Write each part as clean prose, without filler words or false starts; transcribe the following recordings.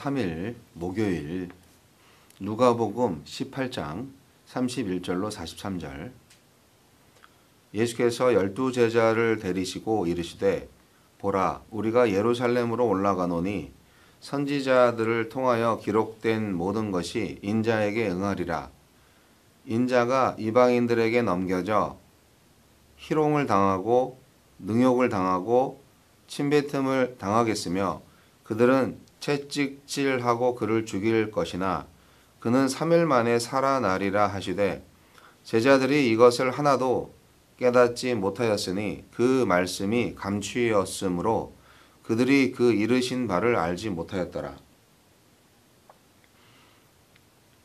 3일 목요일 누가복음 18장 31절로 43절. 예수께서 12제자를 데리시고 이르시되 보라 우리가 예루살렘으로 올라가노니 선지자들을 통하여 기록된 모든 것이 인자에게 응하리라. 인자가 이방인들에게 넘겨져 희롱을 당하고 능욕을 당하고 침뱉음을 당하겠으며 그들은 채찍질하고 그를 죽일 것이나 그는 3일 만에 살아나리라 하시되 제자들이 이것을 하나도 깨닫지 못하였으니 그 말씀이 감추였으므로 그들이 그 이르신 바를 알지 못하였더라.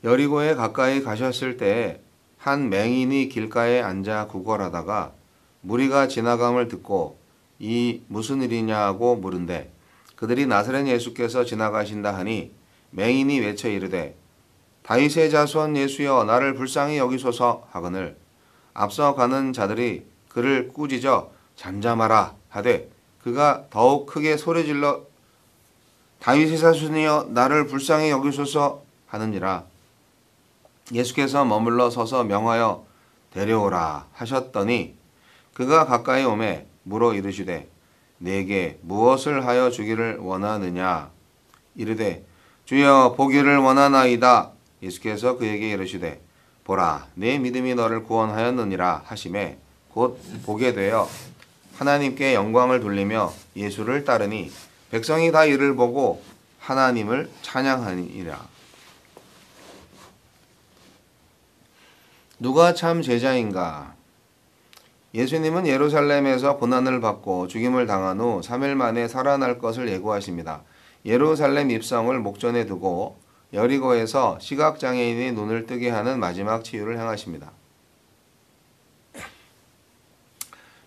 여리고에 가까이 가셨을 때에 한 맹인이 길가에 앉아 구걸하다가 무리가 지나감을 듣고 이 무슨 일이냐고 물은데 그들이 나사렛 예수께서 지나가신다 하니 맹인이 외쳐 이르되 다윗의 자손 예수여 나를 불쌍히 여기소서 하거늘 앞서 가는 자들이 그를 꾸짖어 잠잠하라 하되 그가 더욱 크게 소리질러 다윗의 자손이여 나를 불쌍히 여기소서 하느니라. 예수께서 머물러 서서 명하여 데려오라 하셨더니 그가 가까이 오매 물어 이르시되 내게 무엇을 하여 주기를 원하느냐 이르되 주여 보기를 원하나이다. 예수께서 그에게 이르시되 보라 내 믿음이 너를 구원하였느니라 하시매 곧 보게 되어 하나님께 영광을 돌리며 예수를 따르니 백성이 다 이를 보고 하나님을 찬양하니라. 누가 참 제자인가? 예수님은 예루살렘에서 고난을 받고 죽임을 당한 후 3일 만에 살아날 것을 예고하십니다. 예루살렘 입성을 목전에 두고 여리고에서 시각장애인의 눈을 뜨게 하는 마지막 치유를 행하십니다.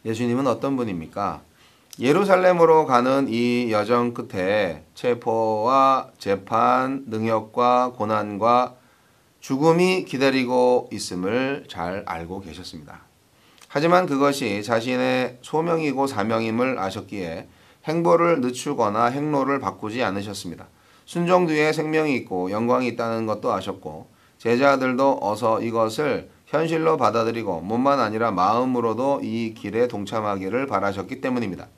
예수님은 어떤 분입니까? 예루살렘으로 가는 이 여정 끝에 체포와 재판, 능욕과 고난과 죽음이 기다리고 있음을 잘 알고 계셨습니다. 하지만 그것이 자신의 소명이고 사명임을 아셨기에 행보를 늦추거나 행로를 바꾸지 않으셨습니다. 순종 뒤에 생명이 있고 영광이 있다는 것도 아셨고 제자들도 어서 이것을 현실로 받아들이고 몸만 아니라 마음으로도 이 길에 동참하기를 바라셨기 때문입니다.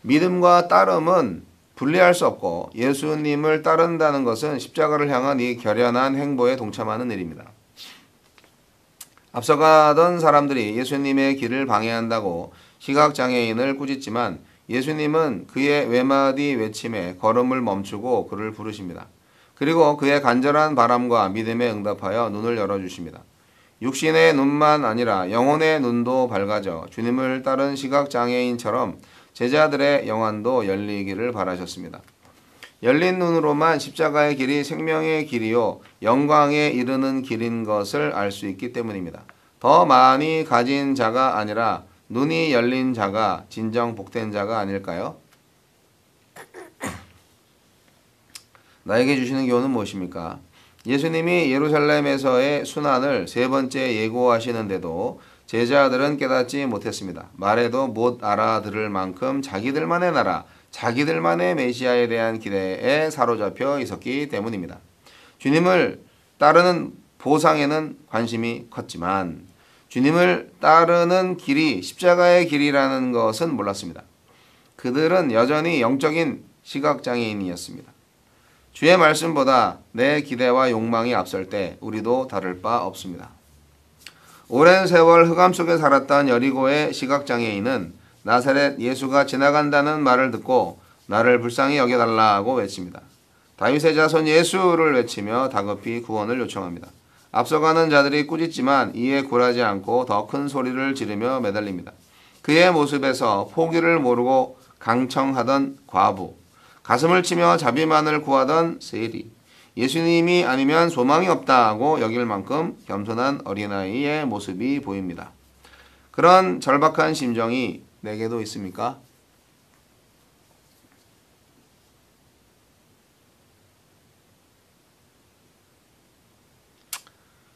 믿음과 따름은 분리할 수 없고 예수님을 따른다는 것은 십자가를 향한 이 결연한 행보에 동참하는 일입니다. 앞서가던 사람들이 예수님의 길을 방해한다고 시각장애인을 꾸짖지만 예수님은 그의 외마디 외침에 걸음을 멈추고 그를 부르십니다. 그리고 그의 간절한 바람과 믿음에 응답하여 눈을 열어주십니다. 육신의 눈만 아니라 영혼의 눈도 밝아져 주님을 따른 시각장애인처럼 제자들의 영안도 열리기를 바라셨습니다. 열린 눈으로만 십자가의 길이 생명의 길이요 영광에 이르는 길인 것을 알 수 있기 때문입니다. 더 많이 가진 자가 아니라 눈이 열린 자가 진정 복된 자가 아닐까요? 나에게 주시는 교훈은 무엇입니까? 예수님이 예루살렘에서의 순환을 세 번째 예고하시는데도 제자들은 깨닫지 못했습니다. 말해도 못 알아들을 만큼 자기들만의 나라, 자기들만의 메시아에 대한 기대에 사로잡혀 있었기 때문입니다. 주님을 따르는 보상에는 관심이 컸지만 주님을 따르는 길이 십자가의 길이라는 것은 몰랐습니다. 그들은 여전히 영적인 시각장애인이었습니다. 주의 말씀보다 내 기대와 욕망이 앞설 때 우리도 다를 바 없습니다. 오랜 세월 흑암 속에 살았던 여리고의 시각장애인은 나사렛 예수가 지나간다는 말을 듣고 나를 불쌍히 여겨달라고 외칩니다. 다윗의 자손 예수를 외치며 다급히 구원을 요청합니다. 앞서가는 자들이 꾸짖지만 이에 굴하지 않고 더 큰 소리를 지르며 매달립니다. 그의 모습에서 포기를 모르고 강청하던 과부, 가슴을 치며 자비만을 구하던 세리, 예수님이 아니면 소망이 없다고 여길 만큼 겸손한 어린아이의 모습이 보입니다. 그런 절박한 심정이 내게도 있습니까?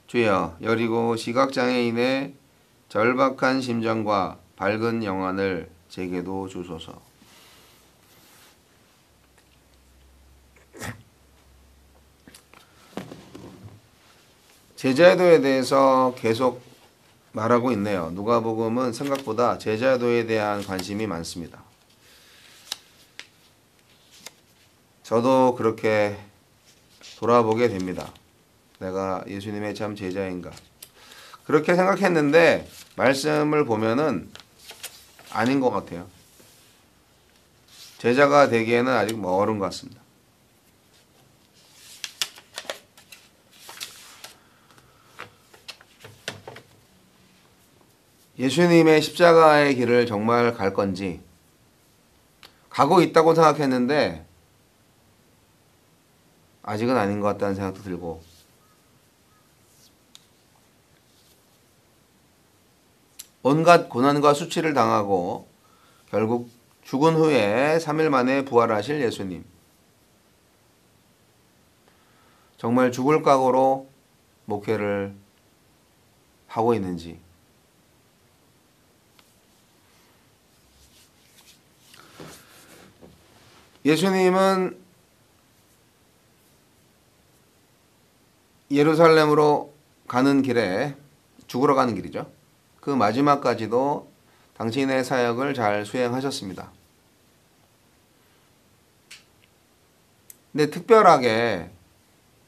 주여, 여리고 시각장애인의 절박한 심정과 밝은 영안을 제게도 주소서. 제자도에 대해서 계속 말하고 있네요. 누가복음은 생각보다 제자도에 대한 관심이 많습니다. 저도 그렇게 돌아보게 됩니다. 내가 예수님의 참 제자인가? 그렇게 생각했는데 말씀을 보면은 아닌 것 같아요. 제자가 되기에는 아직 멀은 것 같습니다. 예수님의 십자가의 길을 정말 갈 건지 가고 있다고 생각했는데 아직은 아닌 것 같다는 생각도 들고, 온갖 고난과 수치를 당하고 결국 죽은 후에 3일 만에 부활하실 예수님, 정말 죽을 각오로 목회를 하고 있는지, 예수님은 예루살렘으로 가는 길에, 죽으러 가는 길이죠. 그 마지막까지도 당신의 사역을 잘 수행하셨습니다. 근데 특별하게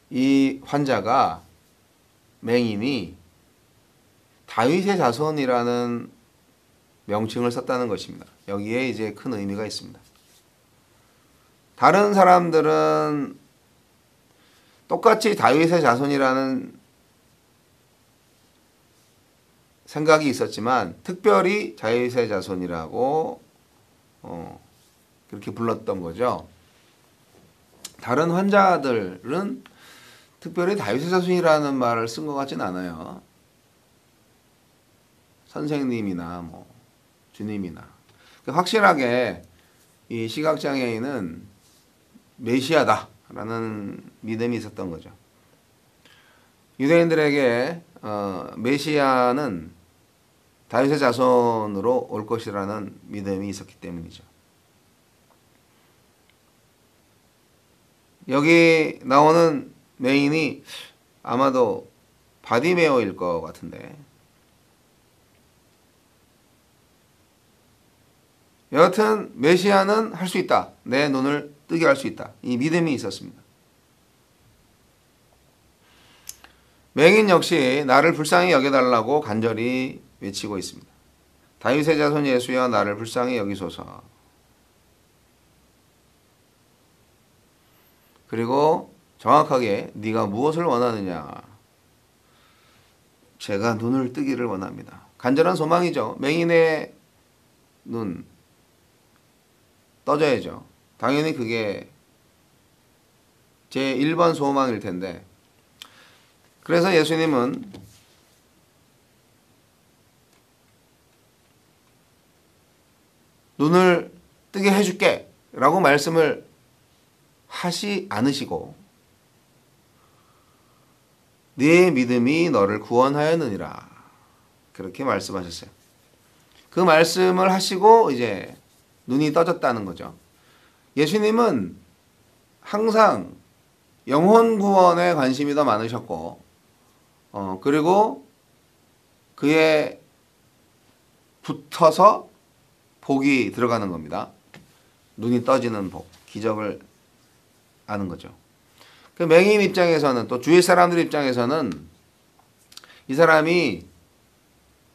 이 환자가, 맹인이 다윗의 자손이라는 명칭을 썼다는 것입니다. 여기에 이제 큰 의미가 있습니다. 다른 사람들은 똑같이 다윗의 자손이라는 생각이 있었지만 특별히 다윗의 자손이라고 그렇게 불렀던 거죠. 다른 환자들은 특별히 다윗의 자손이라는 말을 쓴 것 같진 않아요. 선생님이나 뭐 주님이나. 확실하게 이 시각장애인은 메시아다라는 믿음이 있었던 거죠. 유대인들에게 메시아는 다윗의 자손으로 올 것이라는 믿음이 있었기 때문이죠. 여기 나오는 맹인이 아마도 바디메오일 것 같은데, 여하튼 메시아는 할 수 있다. 내 눈을 뜨게 할 수 있다. 이 믿음이 있었습니다. 맹인 역시 나를 불쌍히 여겨달라고 간절히 외치고 있습니다. 다윗의 자손 예수여 나를 불쌍히 여기소서. 그리고 정확하게 네가 무엇을 원하느냐. 제가 눈을 뜨기를 원합니다. 간절한 소망이죠. 맹인의 눈 떠져야죠. 당연히 그게 제 1번 소망일 텐데, 그래서 예수님은 눈을 뜨게 해줄게 라고 말씀을 하시 않으시고 네 믿음이 너를 구원하였느니라 그렇게 말씀하셨어요. 그 말씀을 하시고 이제 눈이 떠졌다는 거죠. 예수님은 항상 영혼 구원에 관심이 더 많으셨고, 그리고 그에 붙어서 복이 들어가는 겁니다. 눈이 떠지는 복, 기적을 아는 거죠. 그 맹인 입장에서는, 또 주위 사람들 입장에서는 이 사람이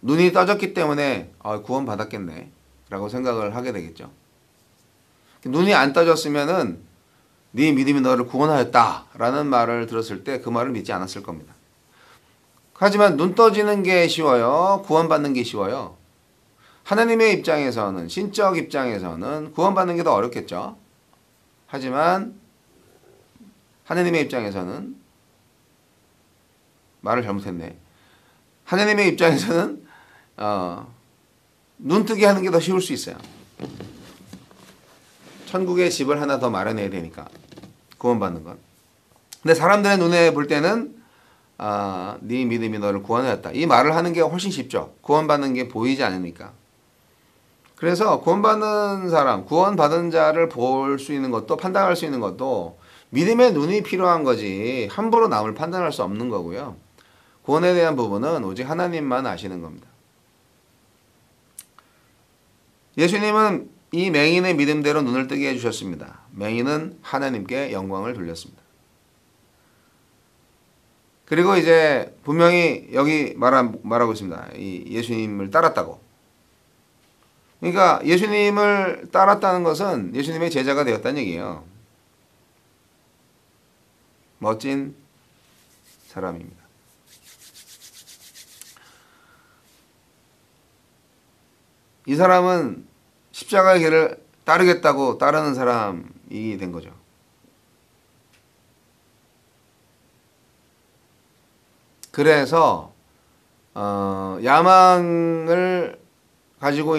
눈이 떠졌기 때문에 구원 받았겠네 라고 생각을 하게 되겠죠. 눈이 안 떠졌으면은 네 믿음이 너를 구원하였다 라는 말을 들었을 때 그 말을 믿지 않았을 겁니다. 하지만 눈 떠지는 게 쉬워요? 구원받는 게 쉬워요? 하나님의 입장에서는, 신적 입장에서는 구원받는 게 더 어렵겠죠. 하지만 하나님의 입장에서는, 말을 잘못했네. 하나님의 입장에서는 눈 뜨게 하는 게 더 쉬울 수 있어요. 천국의 집을 하나 더 마련해야 되니까, 구원받는 건. 근데 사람들의 눈에 볼 때는 네 믿음이 너를 구원하였다 이 말을 하는 게 훨씬 쉽죠. 구원받는 게 보이지 않으니까. 그래서 구원받는 사람, 구원받은 자를 볼 수 있는 것도, 판단할 수 있는 것도 믿음의 눈이 필요한 거지 함부로 남을 판단할 수 없는 거고요. 구원에 대한 부분은 오직 하나님만 아시는 겁니다. 예수님은 이 맹인의 믿음대로 눈을 뜨게 해주셨습니다. 맹인은 하나님께 영광을 돌렸습니다. 그리고 이제 분명히 여기 말하고 있습니다. 이 예수님을 따랐다고. 그러니까 예수님을 따랐다는 것은 예수님의 제자가 되었다는 얘기예요. 멋진 사람입니다. 이 사람은 십자가의 길을 따르겠다고 따르는 사람이 된 거죠. 그래서 야망을 가지고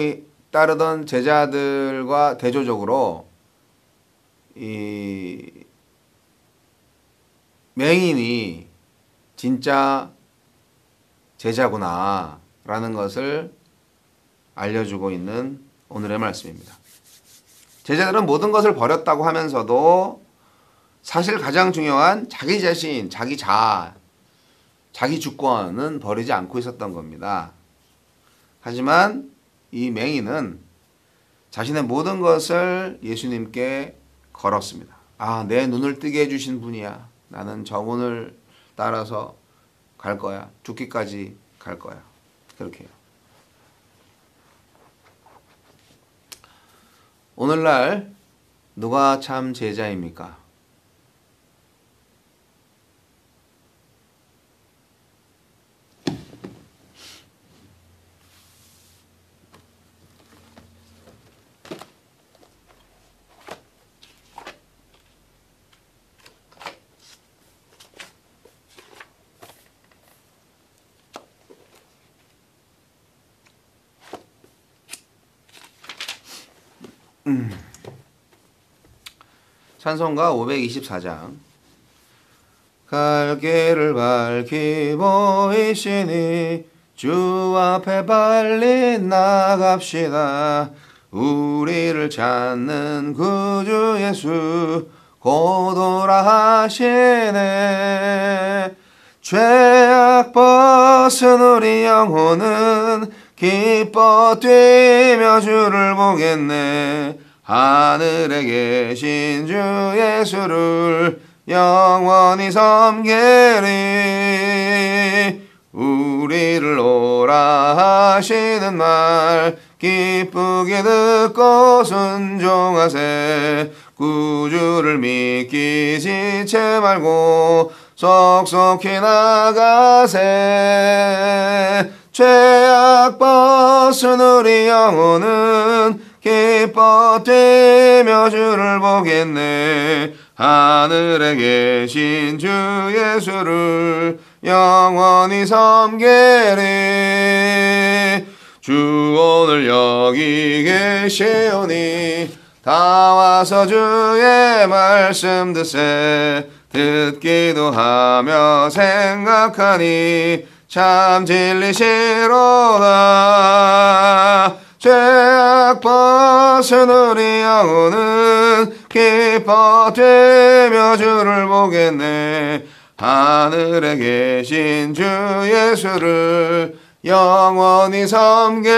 따르던 제자들과 대조적으로 이 맹인이 진짜 제자구나 라는 것을 알려주고 있는 오늘의 말씀입니다. 제자들은 모든 것을 버렸다고 하면서도 사실 가장 중요한 자기 자신, 자기 주권은 버리지 않고 있었던 겁니다. 하지만 이 맹인은 자신의 모든 것을 예수님께 걸었습니다. 아, 내 눈을 뜨게 해주신 분이야. 나는 저분을 따라서 갈 거야. 죽기까지 갈 거야. 그렇게 해요. 오늘날 누가 참 제자입니까? 찬송가 524장. 갈 길을 밝히 보이시니 주 앞에 빨리 나갑시다. 우리를 찾는 구주 예수 곧 오라 하시네. 죄악 벗은 우리 영혼은 기뻐 뛰며 주를 보겠네. 하늘에 계신 주 예수를 영원히 섬기리. 우리를 오라 하시는 말 기쁘게 듣고 순종하세. 구주를 믿기 지체 말고 속속히 나가세. 죄악 벗은 우리 영혼은 기뻐 뛰며 주를 보겠네. 하늘에 계신 주 예수를 영원히 섬기리. 주 오늘 여기 계시오니 다 와서 주의 말씀 듣세. 듣기도 하며 생각하니 참 진리시로다. 죄악 벗은 우리 영혼은 기뻐 뛰며 주를 보겠네. 하늘에 계신 주 예수를 영원히 섬기리.